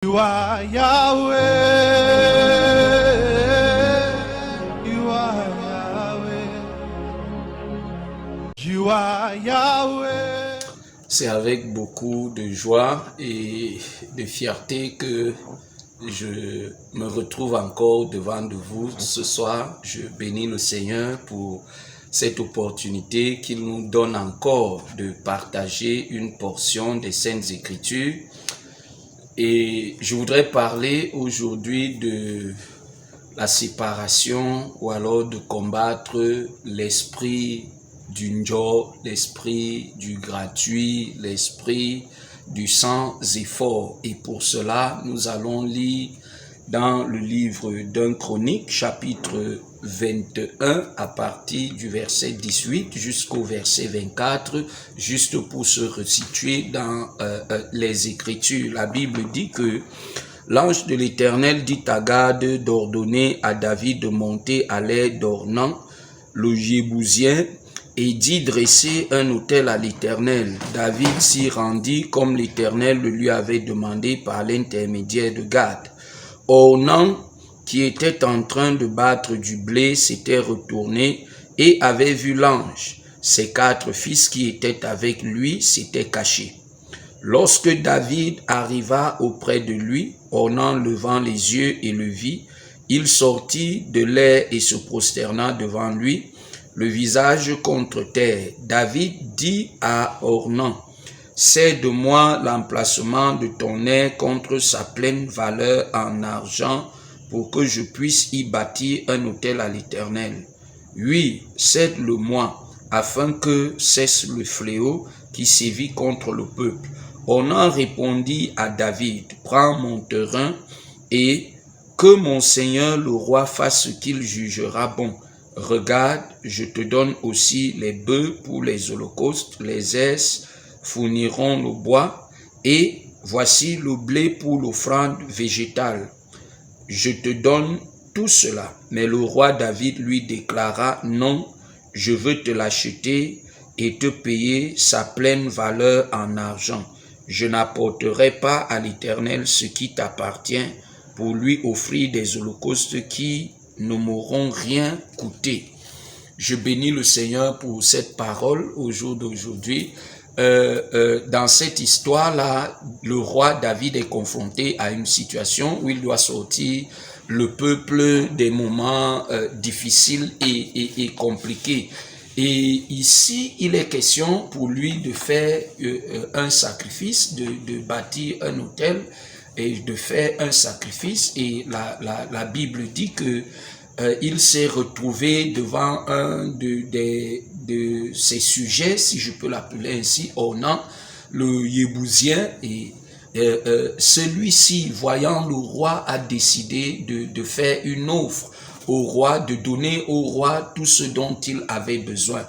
You are Yahweh. You are Yahweh. You are Yahweh. C'est avec beaucoup de joie et de fierté que je me retrouve encore devant de vous ce soir. Je bénis le Seigneur pour cette opportunité qu'il nous donne encore de partager une portion des Saintes Écritures. Et je voudrais parler aujourd'hui de la séparation ou alors de combattre l'esprit du njor, l'esprit du gratuit, l'esprit du sans effort. Et pour cela, nous allons lire dans le livre d'un Chronique, chapitre 21, à partir du verset 18 jusqu'au verset 24, juste pour se resituer dans les Écritures. La Bible dit que l'ange de l'Éternel dit à Gad d'ordonner à David de monter à l'aide d'Ornan, le Jébousien, et d'y dresser un autel à l'Éternel. David s'y rendit comme l'Éternel le lui avait demandé par l'intermédiaire de Gad. Ornan, qui était en train de battre du blé, s'était retourné et avait vu l'ange. Ses 4 fils qui étaient avec lui s'étaient cachés. Lorsque David arriva auprès de lui, Ornan levant les yeux et le vit, il sortit de l'air et se prosterna devant lui, le visage contre terre. David dit à Ornan, « Cède-moi l'emplacement de ton aire contre sa pleine valeur en argent pour que je puisse y bâtir un autel à l'Éternel. Oui, cède-le-moi, afin que cesse le fléau qui sévit contre le peuple. » Ornan répondit à David, « Prends mon terrain et que mon Seigneur le roi fasse ce qu'il jugera bon. Regarde, je te donne aussi les bœufs pour les holocaustes, les ès fourniront le bois, et voici le blé pour l'offrande végétale. Je te donne tout cela. » Mais le roi David lui déclara, « Non, je veux te l'acheter et te payer sa pleine valeur en argent. Je n'apporterai pas à l'Éternel ce qui t'appartient pour lui offrir des holocaustes qui ne m'auront rien coûté. » Je bénis le Seigneur pour cette parole au jour d'aujourd'hui. Dans cette histoire-là, le roi David est confronté à une situation où il doit sortir le peuple des moments difficiles et compliqués. Et ici, il est question pour lui de faire un sacrifice, de bâtir un autel et de faire un sacrifice. Et la Bible dit que il s'est retrouvé devant un de ses sujets, si je peux l'appeler ainsi, Ornan, le Jébousien, et celui-ci, voyant le roi, a décidé de faire une offre au roi, de donner au roi tout ce dont il avait besoin.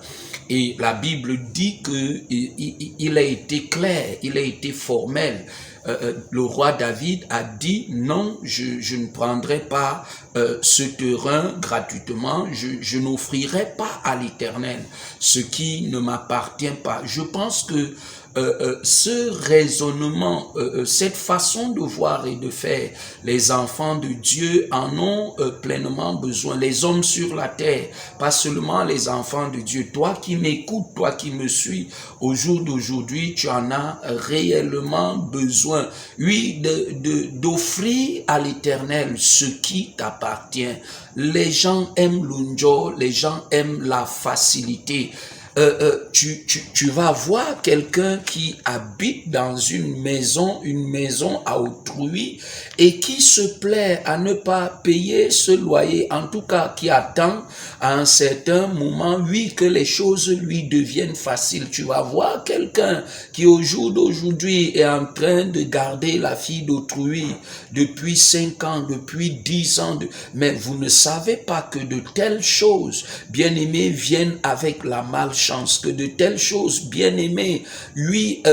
Et la Bible dit qu'il a été clair, il a été formel. Le roi David a dit, non, je ne prendrai pas ce terrain gratuitement, je n'offrirai pas à l'Éternel ce qui ne m'appartient pas. Je pense que ce raisonnement, cette façon de voir et de faire, les enfants de Dieu en ont pleinement besoin. Les hommes sur la terre, pas seulement les enfants de Dieu. Toi qui m'écoutes, toi qui me suis, au jour d'aujourd'hui, tu en as réellement besoin. Oui, d'offrir à l'Éternel ce qui t'appartient. Les gens aiment l'unjo, les gens aiment la facilité. Tu vas voir quelqu'un qui habite dans une maison à autrui et qui se plaît à ne pas payer ce loyer, en tout cas qui attend à un certain moment, oui, que les choses lui deviennent faciles. Tu vas voir quelqu'un qui au jour d'aujourd'hui est en train de garder la fille d'autrui depuis 5 ans, depuis 10 ans, mais vous ne savez pas que de telles choses, bien aimés, viennent avec la malchance, que de telles choses, bien aimés, lui,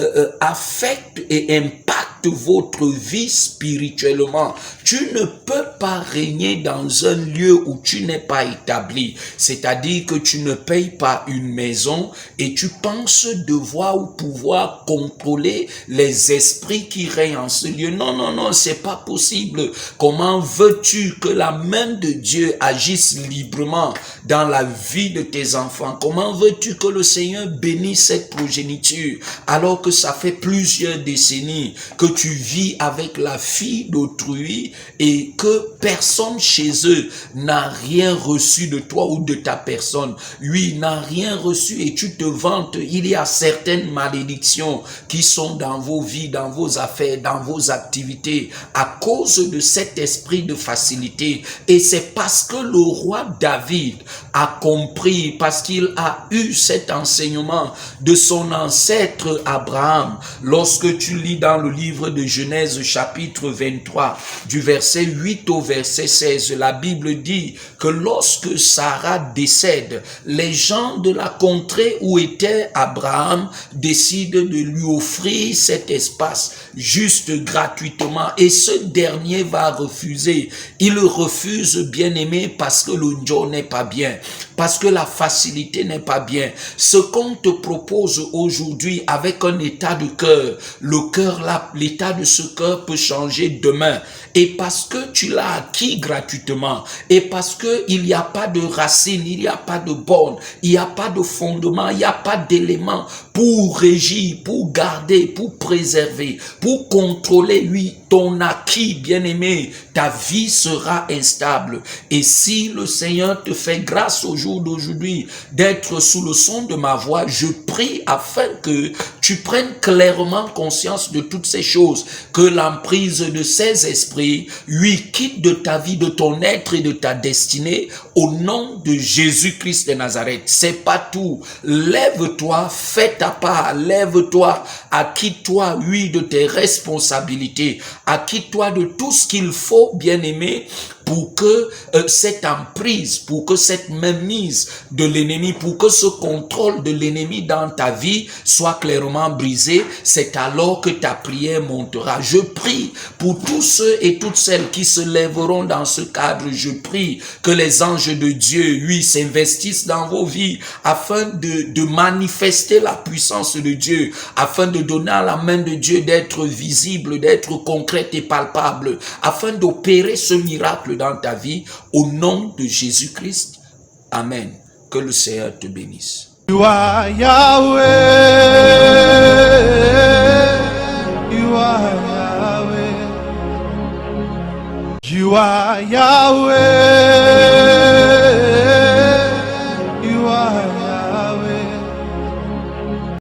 affectent et impactent impacte votre vie spirituellement. Tu ne peux pas régner dans un lieu où tu n'es pas établi. C'est-à-dire que tu ne payes pas une maison et tu penses devoir ou pouvoir contrôler les esprits qui règnent en ce lieu. Non, non, non, c'est pas possible. Comment veux-tu que la main de Dieu agisse librement dans la vie de tes enfants? Comment veux-tu que le Seigneur bénisse cette progéniture alors que ça fait plusieurs décennies que tu vis avec la fille d'autrui et que personne chez eux n'a rien reçu de toi ou de ta personne? Lui n'a rien reçu et tu te vantes. Il y a certaines malédictions qui sont dans vos vies, dans vos affaires, dans vos activités à cause de cet esprit de facilité. Et c'est parce que le roi David a compris, parce qu'il a eu cet enseignement de son ancêtre Abraham. Lorsque tu lis dans le livre de Genèse chapitre 23, du verset 8 au verset 16, la Bible dit que lorsque Sarah décède, les gens de la contrée où était Abraham décident de lui offrir cet espace juste gratuitement et ce dernier va refuser. Il refuse, bien aimé, parce que le Dieu n'est pas bien, parce que la facilité n'est pas bien. Ce qu'on te propose aujourd'hui avec un état de cœur, le cœur là, l'état de ce cœur peut changer demain. Et parce que tu l'as acquis gratuitement, et parce que il n'y a pas de racine, il n'y a pas de borne, il n'y a pas de fondement, il n'y a pas d'élément pour régir, pour garder, pour préserver, pour contrôler, lui, ton acquis, bien-aimé, ta vie sera instable. Et si le Seigneur te fait grâce au jour d'aujourd'hui d'être sous le son de ma voix, je prie afin que tu prennes clairement conscience de toutes ces choses, que l'emprise de ces esprits, lui, quitte de ta vie, de ton être et de ta destinée, au nom de Jésus-Christ de Nazareth. C'est pas tout. Lève-toi, fais ta part, lève-toi, acquitte-toi, oui, de tes responsabilités, acquitte-toi de tout ce qu'il faut, bien-aimé, pour que cette emprise, pour que cette mainmise de l'ennemi, pour que ce contrôle de l'ennemi dans ta vie soit clairement brisé. C'est alors que ta prière montera. Je prie pour tous ceux et toutes celles qui se lèveront dans ce cadre. Je prie que les anges de Dieu, lui, s'investissent dans vos vies afin de manifester la puissance de Dieu, afin de donner à la main de Dieu d'être visible, d'être concrète et palpable, afin d'opérer ce miracle dans ta vie, au nom de Jésus-Christ. Amen. Que le Seigneur te bénisse. You are Yahweh.